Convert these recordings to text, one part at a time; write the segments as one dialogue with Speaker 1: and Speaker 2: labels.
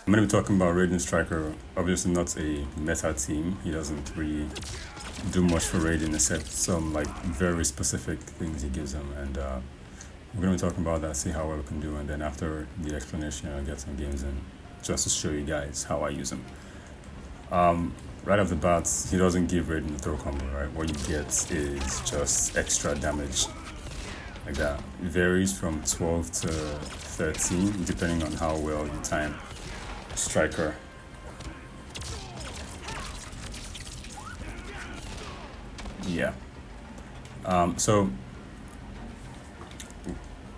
Speaker 1: I'm going to be talking about Raiden Stryker. Obviously not a meta team. He doesn't really do much for Raiden except some like very specific things he gives him, and we're going to be talking about that, see how well we can do, and then after the explanation I'll get some games in just to show you guys how I use him. Right off the bat, he doesn't give Raiden the throw combo, right? What you get is just extra damage like that. It varies from 12 to 13 depending on how well you time Stryker. Yeah. So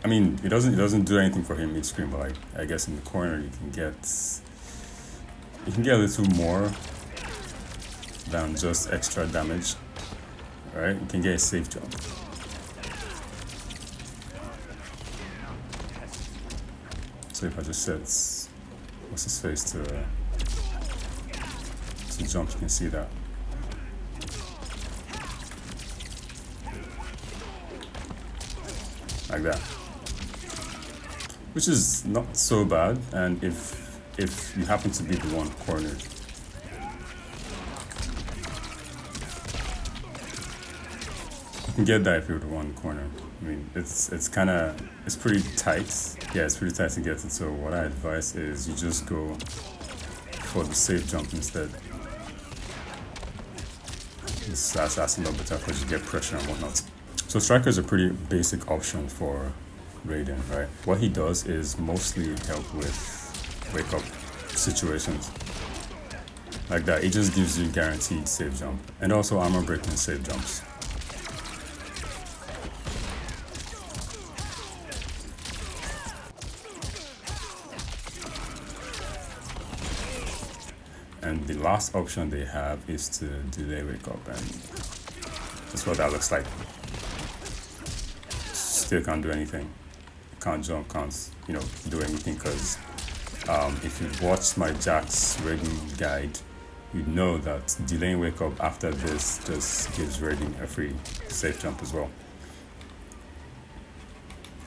Speaker 1: I mean, it doesn't do anything for him mid screen, but like I guess in the corner you can get a little more than just extra damage, right? You can get a safe jump. So if I just set what's his face to jump, you can see that. Like that. Which is not so bad, and if you happen to be the one cornered, you can get that if you're the one corner. I mean, it's pretty tight. Yeah, it's pretty tight to get it. So what I advise is you just go for the safe jump instead. That's a little better because you get pressure and whatnot. So Stryker is a pretty basic option for Raiden, right? What he does is mostly help with wake up situations. Like that, it just gives you guaranteed safe jump. And also armor breaking safe jumps. And the last option they have is to delay wake up, and that's what that looks like. Still can't do anything. Can't jump, can't do anything, because if you watch my Jack's Raiden guide, you know that delaying wake up after this just gives Raiden a free safe jump as well.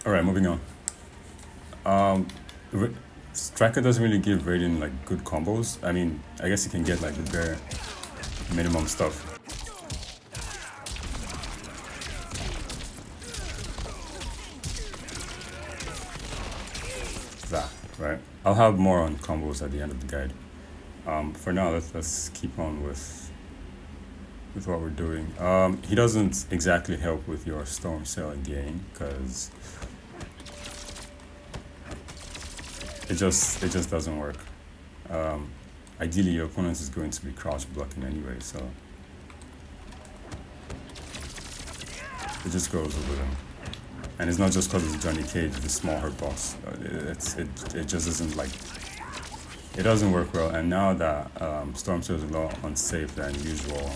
Speaker 1: Alright, moving on. Stryker doesn't really give Raiden like good combos. I mean, I guess you can get like the bare minimum stuff. That, right? I'll have more on combos at the end of the guide. For now, let's keep on with what we're doing. He doesn't exactly help with your Storm Cell again, because it just doesn't work. Ideally, your opponent is going to be crouch blocking anyway, so it just goes over them. And it's not just because it's Johnny Cage, the small hurt boss. It just isn't like, it doesn't work well. And now that Storm Cell is a lot unsafe than usual,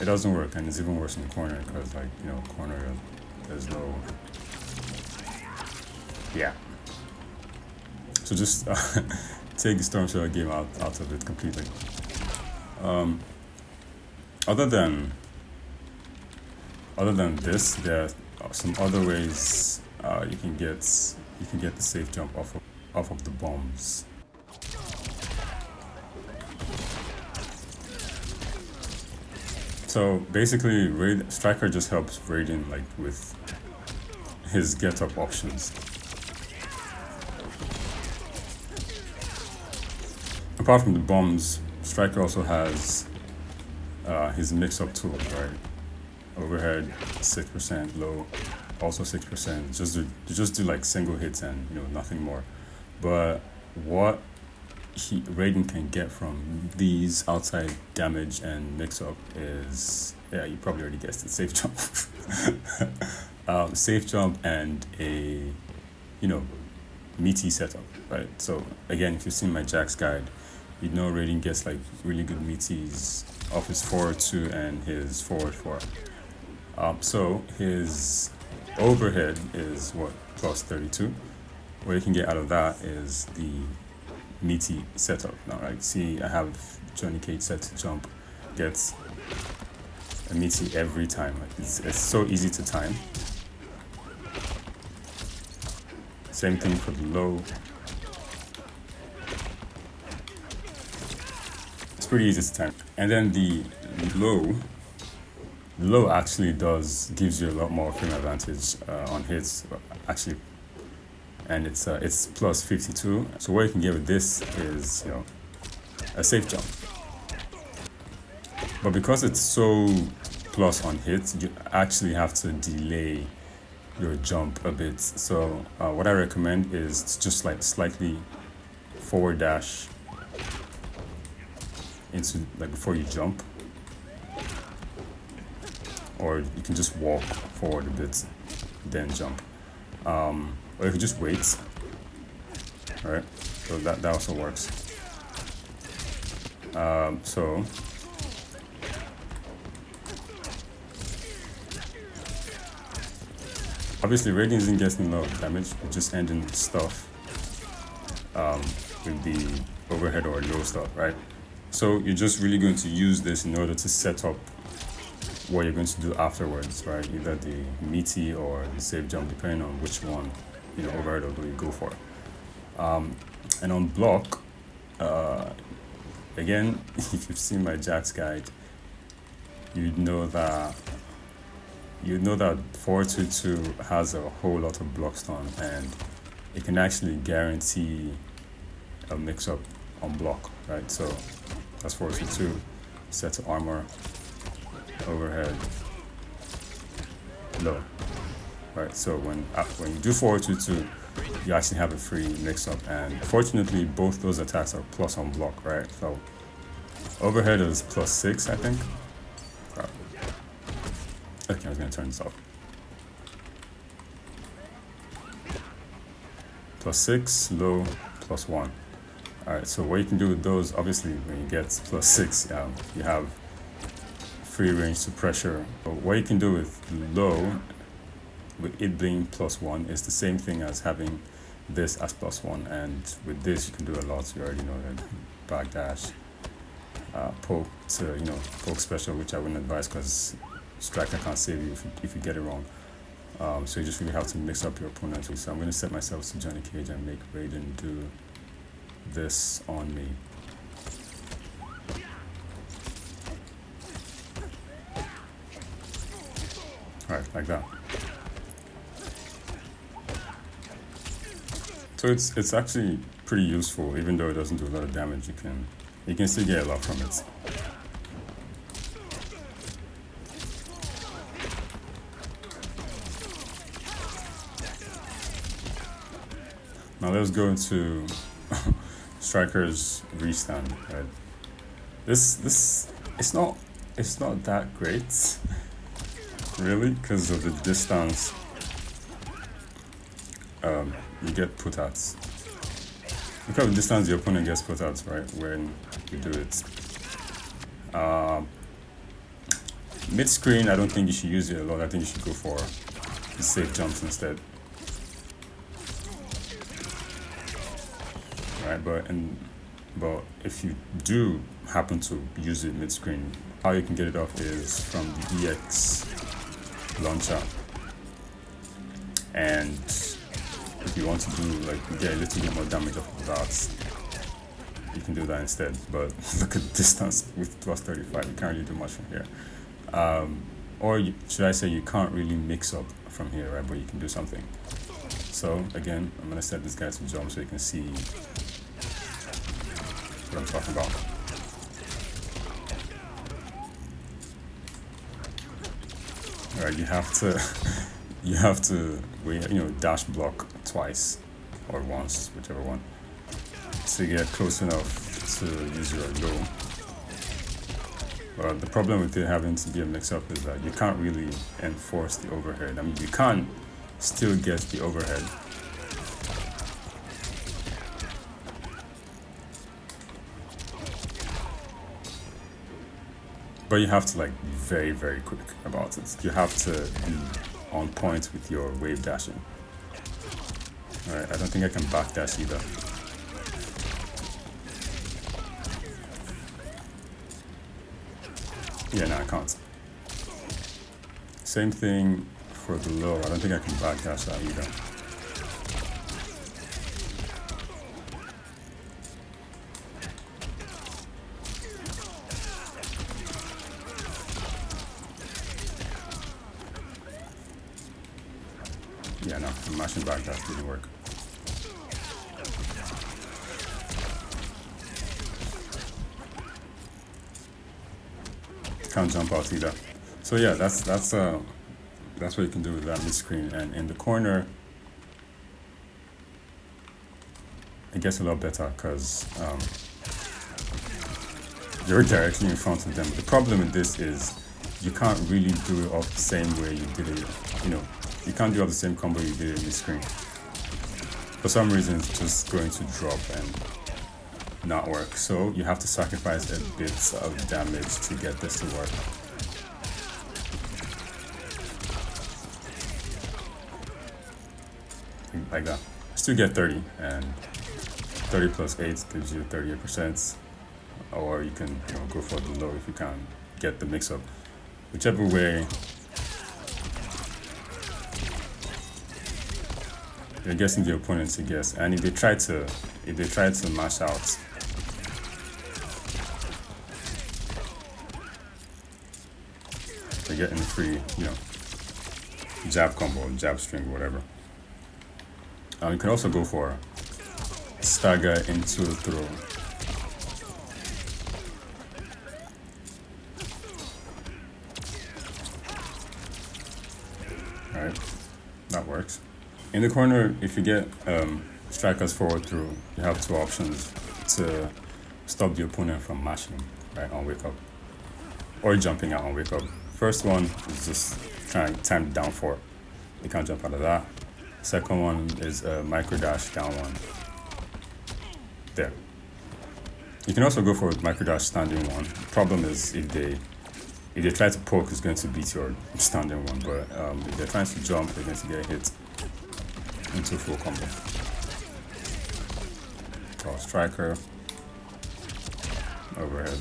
Speaker 1: it doesn't work, and it's even worse in the corner because corner there's no, yeah. So just take the Storm Cell game out of it completely. Other than this, there are some other ways you can get the safe jump off of the bombs. So basically, Stryker just helps Raiden like with his get up options. Apart from the bombs, Stryker also has his mix-up tools, right? Overhead 6%, low also 6%. Just do like single hits and nothing more. But what Raiden can get from these outside damage and mix-up is, yeah, you probably already guessed it, safe jump. Safe jump and a meaty setup, right? So again, if you've seen my Jack's guide, you know Raiden gets like really good meaties off his forward 2 and his forward 4. So his overhead is what, plus 32. What you can get out of that is the meaty setup now, right? See, I have Johnny Cage set to jump, gets a meaty every time. Like it's so easy to time. Same thing for the low. pretty easy to time. And then the low, low actually gives you a lot more frame advantage on hits actually, and it's plus 52. So what you can get with this is, you know, a safe jump. But because it's so plus on hits, you actually have to delay your jump a bit. So what I recommend is just like slightly forward dash into, like, before you jump, or you can just walk forward a bit then jump, or you can just wait. All right, so that also works. So obviously Raiden isn't getting a lot of damage, we're just ending stuff with the overhead or low stuff, right? So you're just really going to use this in order to set up what you're going to do afterwards, right? Either the meaty or the safe jump, depending on which one, you know, overhead or low you go for. And on block, again, if you've seen my Jack's guide, you'd know that 422 has a whole lot of block stun, and it can actually guarantee a mix-up on block, right? So that's 422, set to armor, overhead, low, right? So when you do 422, you actually have a free mix-up, and fortunately both those attacks are plus on block, right? So overhead is plus 6, I think. Okay, I was gonna turn this off. Plus 6, low, plus 1. Alright, so what you can do with those, obviously when you get plus 6, you have free range to pressure. But what you can do with low, with it being plus 1, is the same thing as having this as plus 1, and with this you can do a lot. You already know that backdash, poke to, you know, poke special, which I wouldn't advise because Stryker can't save you if you get it wrong. So you just really have to mix up your opponent. So I'm going to set myself to Johnny Cage and make Raiden do this on me. Alright, like that. So it's actually pretty useful, even though it doesn't do a lot of damage. You can still get a lot from it. Now let's go into Stryker's restand, right? This it's not that great, really, because of the distance you get put at. Look at the distance the opponent gets put at, right, when you do it. Mid-screen, I don't think you should use it a lot. I think you should go for the safe jumps instead. Right, but if you do happen to use it mid-screen, how you can get it off is from the EX launcher. And if you want to do, like, get a little bit more damage off of that, you can do that instead. But look at the distance with plus 35, you can't really do much from here. Should I say you can't really mix up from here, right? But you can do something. So again, I'm gonna set this guy to jump so you can see what I'm talking about. All right, you have to dash block twice or once, whichever one, to get close enough to use your low. But the problem with it having to be a mix-up is that you can't really enforce the overhead. I mean, you can still get the overhead, but you have to, like, be very, very quick about it. You have to be on point with your wave dashing. Alright, I don't think I can backdash either. Yeah, no, I can't. Same thing for the low. I don't think I can backdash that either. mashing back, that didn't work. Can't jump out either. So yeah, that's what you can do with that mid screen. And in the corner, it gets a lot better because you're directly in front of them. The problem with this is you can't really do it off the same way you did it. You know, you can't do off the same combo you did in mid screen. For some reason, it's just going to drop and not work. So you have to sacrifice a bit of damage to get this to work. Like that. Still get 30, and 30 plus 8 gives you 38%. Or you can, you know, go for the low if you can get the mix up. Whichever way you're guessing the opponent to guess. And if they try to mash out, they're getting free, you know, jab combo, jab string, whatever. You can also go for stagger into the throw. Alright, that works. In the corner, if you get Stryker's forward through, you have two options to stop the opponent from mashing, right, on wake up, or jumping out on wake up. First one is just trying to time down four. You can't jump out of that. Second one is a micro dash down one. There. You can also go for a micro dash standing one. The problem is if they try to poke, it's going to beat your standing one. But if they're trying to jump, they're going to get hit into full combo. Cross Stryker. Overhead.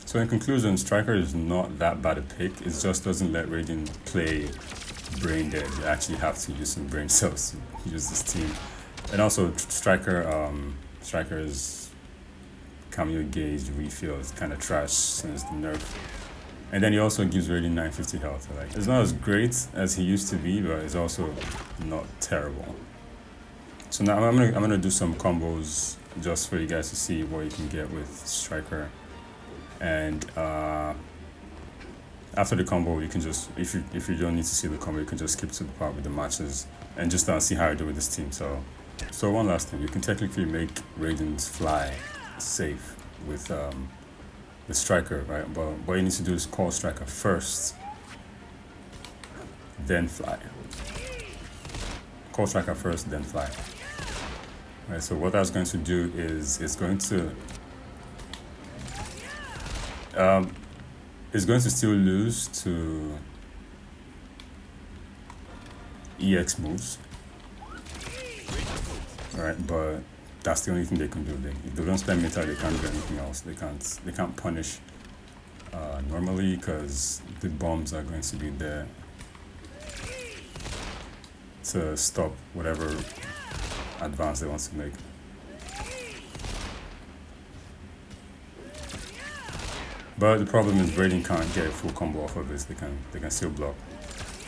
Speaker 1: So in conclusion, Stryker is not that bad a pick. It just doesn't let Raiden play brain dead. You actually have to use some brain cells to use this team. And also Stryker's cameo gauge refill is kind of trash since the nerf. And then he also gives Raiden 950 health. Like, it's not as great as he used to be, but it's also not terrible. So now I'm gonna do some combos just for you guys to see what you can get with Stryker. And after the combo, you can just, if you don't need to see the combo, you can just skip to the part with the matches and just see how I do with this team. So one last thing, you can technically make Raiden's fly safe with the Stryker, right? But what you need to do is call Stryker first, then fly. Call Stryker first, then fly. Right, so what that's going to do is it's going to still lose to EX moves. Alright, but that's the only thing they can do. If they don't spend meter, they can't do anything else. They can't punish normally because the bombs are going to be there to stop whatever advance they want to make. But the problem is Raiden can't get a full combo off of this. They can still block.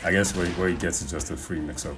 Speaker 1: I guess where he gets is just a free mix-up.